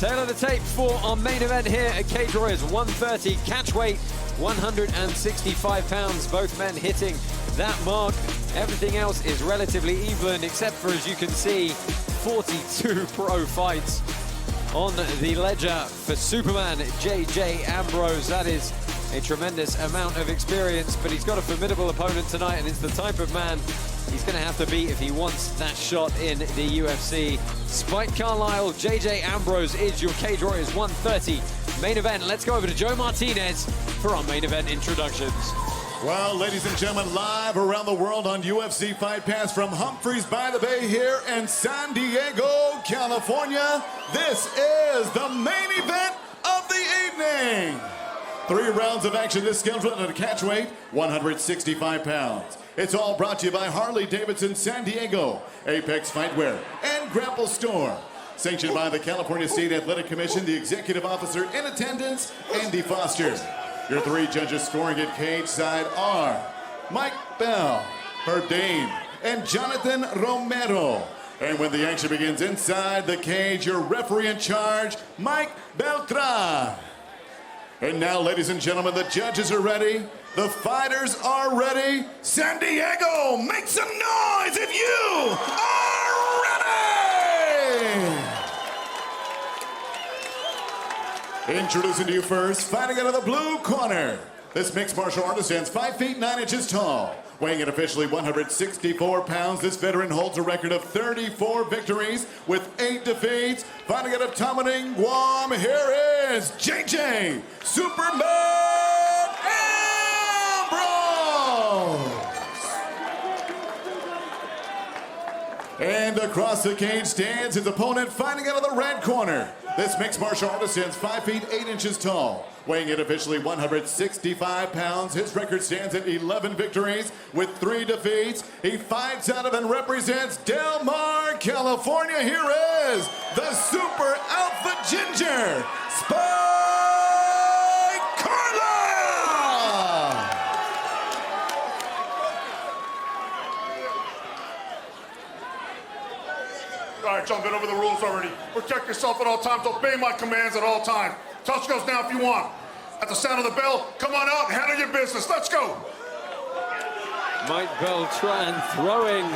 Tail of the tape for our main event here at Cage Warriors 130 catch weight, 165 pounds. Both men hitting that mark. Everything else is relatively even, except for, as you can see, 42 pro fights on the ledger for Superman J.J. Ambrose. That is a tremendous amount of experience, but he's got a formidable opponent tonight, and it's the type of man he's going to have to beat if he wants that shot in the UFC. Spike Carlyle, J.J. Ambrose is your Cage Warriors 130 main event. Let's go over to Joe Martinez for our main event introductions. Well, ladies and gentlemen, live around the world on UFC Fight Pass from Humphreys by the Bay here in San Diego, California. This is the main event of the evening. 3 rounds of action this scheduled at a catch weight, 165 pounds. It's all brought to you by Harley-Davidson San Diego, Apex Fightwear, and Grapple Store. Sanctioned by the California State Athletic Commission, the executive officer in attendance, Andy Foster. Your 3 judges scoring at cage side are Mike Bell, Herb Dane, and Jonathan Romero. And when the action begins inside the cage, your referee in charge, Mike Beltran. And now, ladies and gentlemen, the judges are ready. The fighters are ready. San Diego, make some noise if you are ready! Introducing to you first, fighting out of the blue corner. This mixed martial artist stands 5 feet 9 inches tall. Weighing in officially 164 pounds, this veteran holds a record of 34 victories with 8 defeats. Fighting out of Tamuning, Guam, here is J.J. Superman Ambrose! And across the cage stands his opponent, fighting out of the red corner. This mixed martial artist stands 5 feet 8 inches tall. Weighing in officially 165 pounds, his record stands at 11 victories with 3 defeats. He fights out of and represents Del Mar, California. Here is the Super Alpha Ginger, Spike Carlyle! All right, y'all been over the rules already. Protect yourself at all times. Obey my commands at all times. Touch goes down if you want. At the sound of the bell, come on out and handle your business. Let's go. Mike Beltran throwing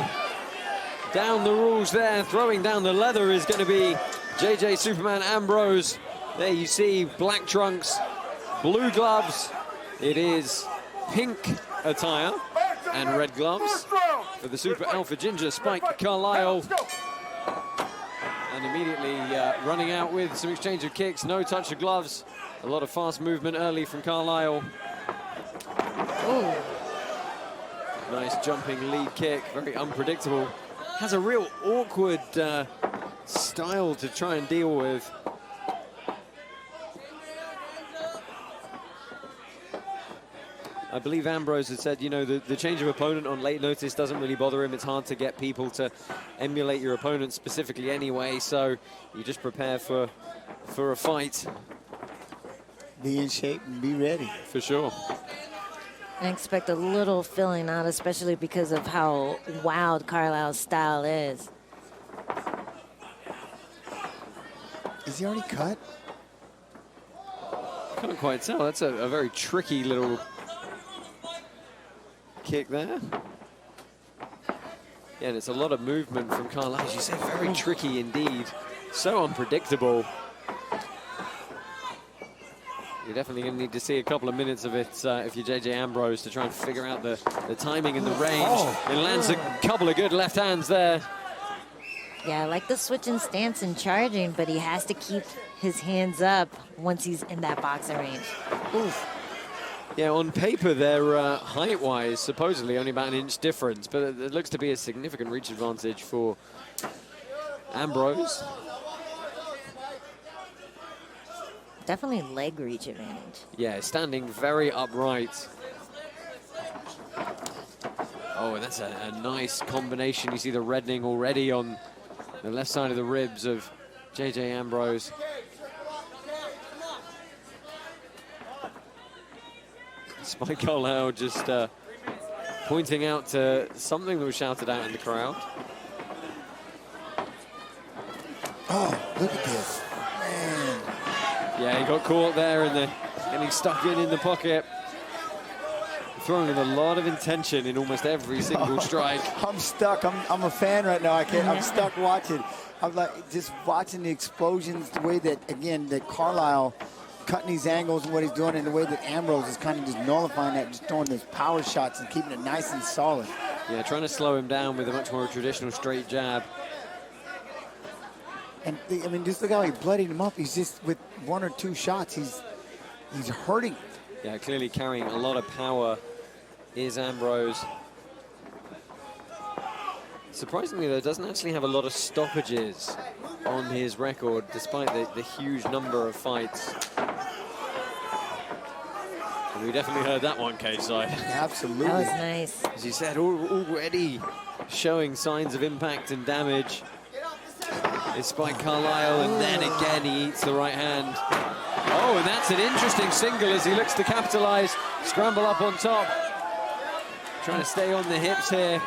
down the rules there. Throwing down the leather is going to be J.J. Superman Ambrose. There you see black trunks, blue gloves. It is pink attire and red gloves for the Super Alpha Ginger, Spike Carlyle. And immediately running out with some exchange of kicks, no touch of gloves. A lot of fast movement early from Carlyle. Ooh. Nice jumping lead kick, very unpredictable. Has a real awkward style to try and deal with. I believe Ambrose had said, you know, the change of opponent on late notice doesn't really bother him. It's hard to get people to emulate your opponent specifically anyway, so you just prepare for a fight. Be in shape and be ready. For sure. I expect a little filling out, especially because of how wild Carlyle's style is. Is he already cut? Can't quite tell. That's a very tricky little kick there. Yeah, and it's a lot of movement from Carlyle. As you said, very tricky indeed. So unpredictable. You're definitely going to need to see a couple of minutes of it if you're J.J. Ambrose to try and figure out the timing and the range. It lands a couple of good left hands there. Yeah, I like the switch in stance and charging, but he has to keep his hands up once he's in that boxing range. Oof. Yeah, on paper, they're height-wise, supposedly only about an inch difference, but it looks to be a significant reach advantage for Ambrose. Definitely leg reach advantage. Yeah, standing very upright. Oh, and that's a nice combination. You see the reddening already on the left side of the ribs of J.J. Ambrose. Spike Carlyle just pointing out to something that was shouted out in the crowd. Oh, look at this. Man. Yeah, he got caught there and getting stuck in the pocket. Throwing in a lot of intention in almost every single strike. I'm stuck. I'm a fan right now. I'm stuck watching. I'm like just watching the explosions, the way that, again, that Carlyle cutting these angles and what he's doing, and the way that Ambrose is kind of just nullifying that, just throwing those power shots and keeping it nice and solid. Yeah, trying to slow him down with a much more traditional straight jab. And I mean, just look how he bloodied him up. He's just, with 1 or 2 shots, he's hurting. Yeah, clearly carrying a lot of power is Ambrose. Surprisingly, though, doesn't actually have a lot of stoppages on his record, despite the huge number of fights. And we definitely heard that one, K-side. Absolutely. That was nice. As you said, already showing signs of impact and damage. It's Spike Carlyle, and then again he eats the right hand. Oh, and that's an interesting single as he looks to capitalize. Scramble up on top. Trying to stay on the hips here.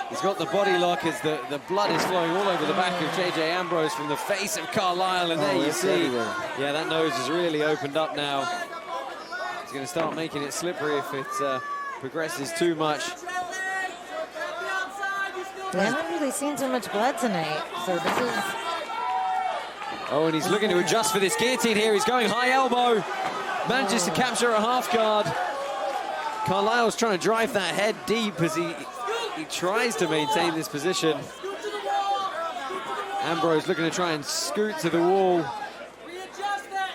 He's got the body lock as the blood is flowing all over the back of J.J. Ambrose from the face of Carlyle, and there you see. Everywhere. Yeah, that nose is really opened up now. He's going to start making it slippery if it progresses too much. We haven't really seen so much blood tonight, so this is... Oh, and he's looking to adjust for this guillotine here. He's going high elbow. Manages to capture a half guard. Carlyle's trying to drive that head deep as he tries to maintain this position. Ambrose looking to try and scoot to the wall.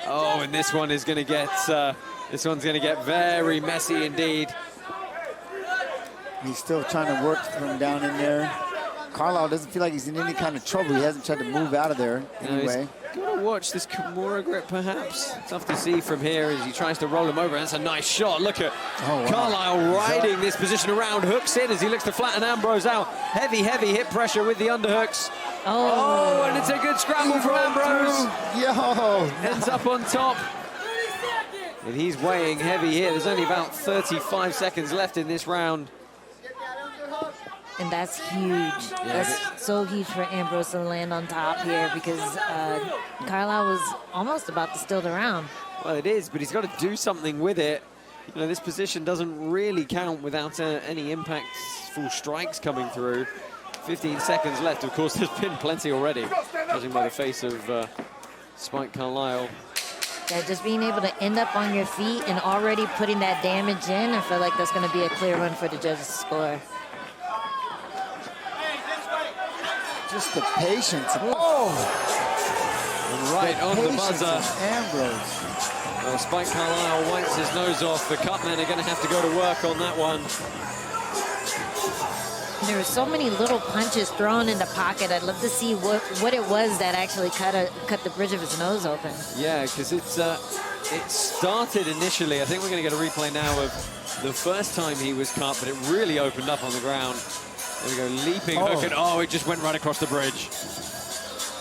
Oh, and this one is going to get very messy indeed. He's still trying to work from down in there. Carlyle doesn't feel like he's in any kind of trouble. He hasn't tried to move out of there anyway. Got to watch this Kimura grip, perhaps. Tough to see from here as he tries to roll him over. That's a nice shot. Look at Carlyle riding this position around, hooks in as he looks to flatten Ambrose out. Heavy hip pressure with the underhooks. Oh, and it's a good scramble from Ambrose. Yo, ends up on top. And he's weighing heavy here. There's only about 35 seconds left in this round. And that's huge. Yeah. That's so huge for Ambrose to land on top here, because Carlyle was almost about to steal the round. Well, it is, but he's got to do something with it. You know, this position doesn't really count without any impactful strikes coming through. 15 seconds left. Of course, there's been plenty already, judging by the face of Spike Carlyle. Yeah, just being able to end up on your feet and already putting that damage in, I feel like that's going to be a clear run for the judges' score. Just the patience. Oh! And right on the buzzer. Ambrose. Well, Spike Carlyle wipes his nose off. The cutmen are going to have to go to work on that one. There were so many little punches thrown in the pocket. I'd love to see what it was that actually cut the bridge of his nose open. Yeah, because it started initially. I think we're going to get a replay now of the first time he was cut, but it really opened up on the ground. There we go, leaping hook, and it just went right across the bridge.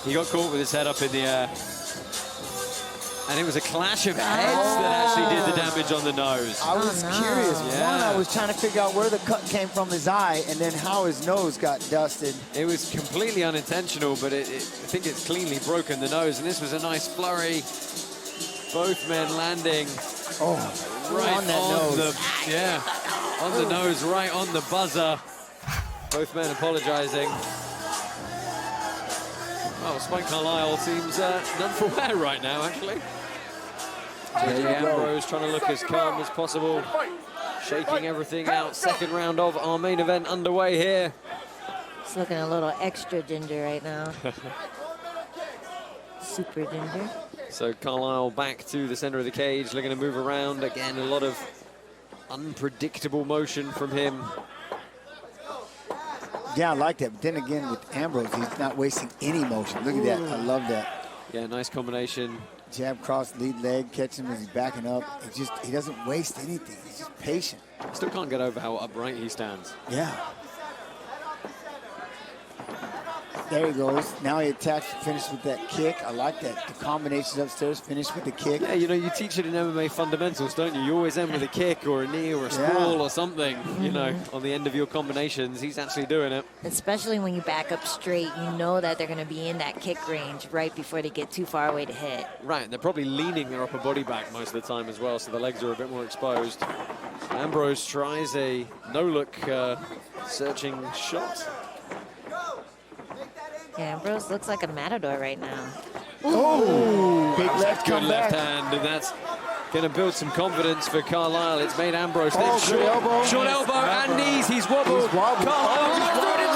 He got caught with his head up in the air. And it was a clash of heads that actually did the damage on the nose. I was curious. Yeah. One, I was trying to figure out where the cut came from his eye, and then how his nose got dusted. It was completely unintentional, but I think it's cleanly broken the nose. And this was a nice flurry. Both men landing right on that nose. On the nose, right on the buzzer. Both men apologizing. Well, Spike Carlyle seems none for wear right now, actually. J.J. Ambrose trying to look as calm as possible, shaking everything out. Second round of our main event underway here. It's looking a little extra ginger right now. Super ginger. So Carlyle back to the center of the cage, looking to move around. Again, a lot of unpredictable motion from him. Yeah, I like that. But then again, with Ambrose, he's not wasting any motion. Look at that. I love that. Yeah, nice combination. Jab, cross, lead leg, catch him as he's backing up. He doesn't waste anything. He's just patient. Still can't get over how upright he stands. Yeah. There he goes. Now he attacks, finished with that kick. I like that. The combinations upstairs, finished with the kick. Yeah, you know, you teach it in MMA fundamentals, don't you? You always end with a kick or a knee or a sprawl or something, you know, on the end of your combinations. He's actually doing it. Especially when you back up straight, you know that they're going to be in that kick range right before they get too far away to hit. Right, and they're probably leaning their upper body back most of the time as well, so the legs are a bit more exposed. Ambrose tries a no-look searching shot. Yeah, Ambrose looks like a matador right now. Oh, big left Good left comeback. hand, and that's going to build some confidence for Carlyle. It's made Ambrose think good elbow. short elbow and knees. He's wobbled. He's wobbled. Carlyle Oh, just threw it in